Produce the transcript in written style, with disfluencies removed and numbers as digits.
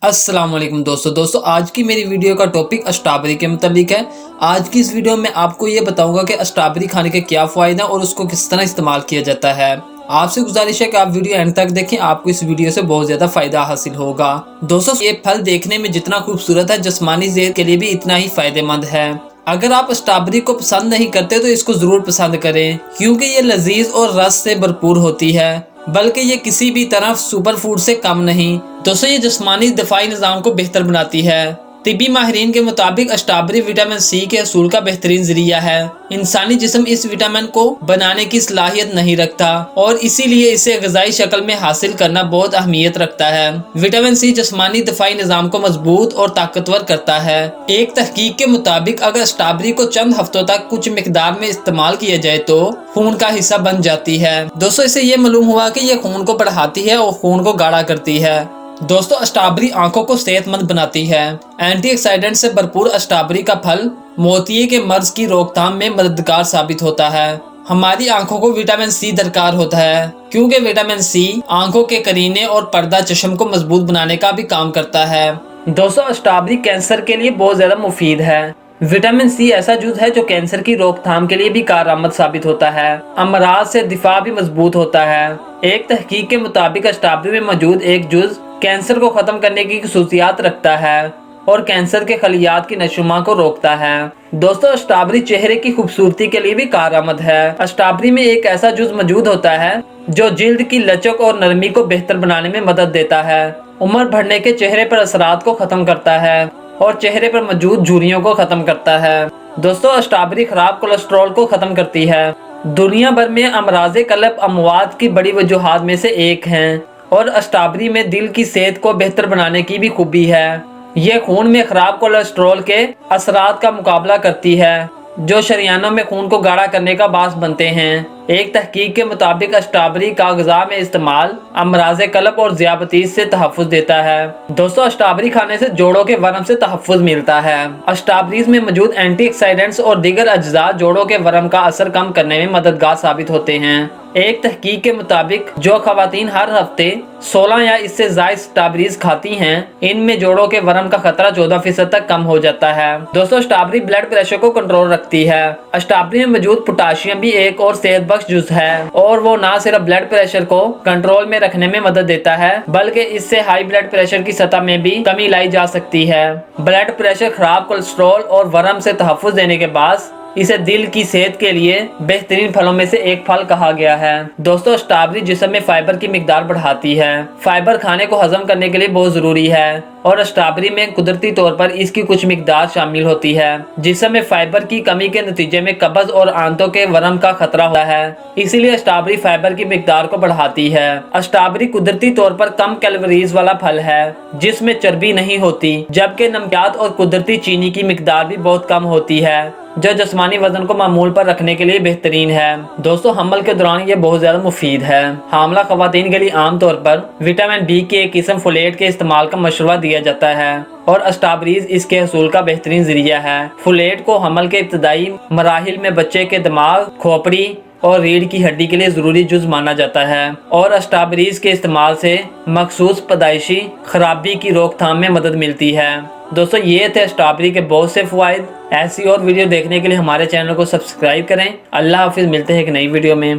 السلام علیکم دوستو آج کی میری ویڈیو کا ٹاپک اسٹرابیری کے متعلق ہے۔ آج کی اس ویڈیو میں آپ کو یہ بتاؤں گا کہ اسٹرابیری کھانے کے کیا فوائد ہیں اور اس کو کس طرح استعمال کیا جاتا ہے۔ آپ سے گزارش ہے کہ آپ ویڈیو اینڈ تک دیکھیں، آپ کو اس ویڈیو سے بہت زیادہ فائدہ حاصل ہوگا۔ دوستو یہ پھل دیکھنے میں جتنا خوبصورت ہے، جسمانی صحت کے لیے بھی اتنا ہی فائدہ مند ہے۔ اگر آپ اسٹرابیری کو پسند نہیں کرتے تو اس کو ضرور پسند کریں، کیونکہ یہ لذیذ اور رس سے بھرپور ہوتی ہے، بلکہ یہ کسی بھی طرح سپر فوڈ سے کم نہیں۔ دوستو یہ جسمانی دفاعی نظام کو بہتر بناتی ہے۔ طبی ماہرین کے مطابق اسٹرابیری وٹامن سی کے حصول کا بہترین ذریعہ ہے۔ انسانی جسم اس وٹامن کو بنانے کی صلاحیت نہیں رکھتا اور اسی لیے اسے غذائی شکل میں حاصل کرنا بہت اہمیت رکھتا ہے۔ وٹامن سی جسمانی دفاعی نظام کو مضبوط اور طاقتور کرتا ہے۔ ایک تحقیق کے مطابق اگر اسٹرابیری کو چند ہفتوں تک کچھ مقدار میں استعمال کیا جائے تو خون کا حصہ بن جاتی ہے۔ دوستو اس سے یہ معلوم ہوا کہ یہ خون کو بڑھاتی ہے اور خون کو گاڑھا کرتی ہے۔ دوستو اسٹرابیری آنکھوں کو صحت مند بناتی ہے۔ اینٹی آکسیڈنٹ سے بھرپور اسٹرابیری کا پھل موتیے کے مرض کی روک تھام میں مددگار ثابت ہوتا ہے۔ ہماری آنکھوں کو وٹامن سی درکار ہوتا ہے، کیونکہ وٹامن سی آنکھوں کے قرینے اور پردہ چشم کو مضبوط بنانے کا بھی کام کرتا ہے۔ دوستو اسٹرابیری کینسر کے لیے بہت زیادہ مفید ہے۔ وٹامن سی ایسا جز ہے جو کینسر کی روک تھام کے لیے بھی کارآمد ثابت ہوتا ہے۔ امراض سے دفاع بھی مضبوط ہوتا ہے۔ ایک تحقیق کے مطابق اسٹرابیری میں موجود ایک جز کینسر کو ختم کرنے کی خصوصیات رکھتا ہے اور کینسر کے خلیات کی نشوونما کو روکتا ہے۔ دوستو اسٹرابیری چہرے کی خوبصورتی کے لیے بھی کارآمد ہے۔ اسٹرابیری میں ایک ایسا جز موجود ہوتا ہے جو جلد کی لچک اور نرمی کو بہتر بنانے میں مدد دیتا ہے، عمر بڑھنے کے چہرے پر اثرات کو ختم کرتا ہے اور چہرے پر موجود جھریوں کو ختم کرتا ہے۔ دوستو اسٹرابیری خراب کولیسٹرول کو ختم کرتی ہے۔ دنیا بھر میں امراض قلب اموات کی بڑی وجوہات میں سے ایک ہیں اور اسٹرابیری میں دل کی صحت کو بہتر بنانے کی بھی خوبی ہے۔ یہ خون میں خراب کولیسٹرول کے اثرات کا مقابلہ کرتی ہے جو شریانوں میں خون کو گاڑھا کرنے کا باعث بنتے ہیں۔ ایک تحقیق کے مطابق اسٹرابیری کا غذا میں استعمال امراض قلب اور ذیابیطس سے تحفظ دیتا ہے۔ دوستو اسٹرابیری کھانے سے جوڑوں کے ورم سے تحفظ ملتا ہے۔ اسٹرابیریز میں موجود اینٹی آکسیڈنٹس اور دیگر اجزاء جوڑوں کے ورم کا اثر کم کرنے میں مددگار ثابت ہوتے ہیں۔ ایک تحقیق کے مطابق جو خواتین ہر ہفتے 16 یا اس سے زائد اسٹرابیریز کھاتی ہیں، ان میں جوڑوں کے ورم کا خطرہ 14% تک کم ہو جاتا ہے۔ دوستو اسٹرابیری بلڈ پریشر کو کنٹرول رکھتی ہے۔ اسٹرابیری میں موجود پوٹاشیم بھی ایک اور صحت بخش جز ہے اور وہ نہ صرف بلڈ پریشر کو کنٹرول میں رکھنے میں مدد دیتا ہے بلکہ اس سے ہائی بلڈ پریشر کی سطح میں بھی کمی لائی جا سکتی ہے۔ بلڈ پریشر، خراب کولیسٹرول اور ورم سے تحفظ دینے کے باعث اسے دل کی صحت کے لیے بہترین پھلوں میں سے ایک پھل کہا گیا ہے۔ دوستو اسٹرابیری جسم میں فائبر کی مقدار بڑھاتی ہے۔ فائبر کھانے کو ہضم کرنے کے لیے بہت ضروری ہے اور اسٹرابیری میں قدرتی طور پر اس کی کچھ مقدار شامل ہوتی ہے۔ جسم میں فائبر کی کمی کے نتیجے میں قبض اور آنتوں کے ورم کا خطرہ ہوتا ہے، اسی لیے اسٹرابیری فائبر کی مقدار کو بڑھاتی ہے۔ اسٹرابیری قدرتی طور پر کم کیلوریز والا پھل ہے جس میں چربی نہیں ہوتی، جبکہ نمکیات اور قدرتی چینی کی مقدار بھی بہت کم ہوتی ہے جو جسمانی وزن کو معمول پر رکھنے کے لیے بہترین ہے۔ دوستو حمل کے دوران یہ بہت زیادہ مفید ہے۔ حاملہ خواتین کے لیے عام طور پر وٹامن بی کی ایک قسم فولیٹ کے استعمال کا مشورہ دیا جاتا ہے اور اسٹرابیریز اس کے حصول کا بہترین ذریعہ ہے۔ فولیٹ کو حمل کے ابتدائی مراحل میں بچے کے دماغ، کھوپڑی اور ریڑھ کی ہڈی کے لیے ضروری جز مانا جاتا ہے اور اسٹرابیریز کے استعمال سے مخصوص پیدائشی خرابی کی روک تھام میں مدد ملتی ہے۔ دوستو یہ تھے اسٹرابیری کے بہت سے فوائد۔ ایسی اور ویڈیو دیکھنے کے لیے ہمارے چینل کو سبسکرائب کریں۔ اللہ حافظ، ملتے ہیں ایک نئی ویڈیو میں۔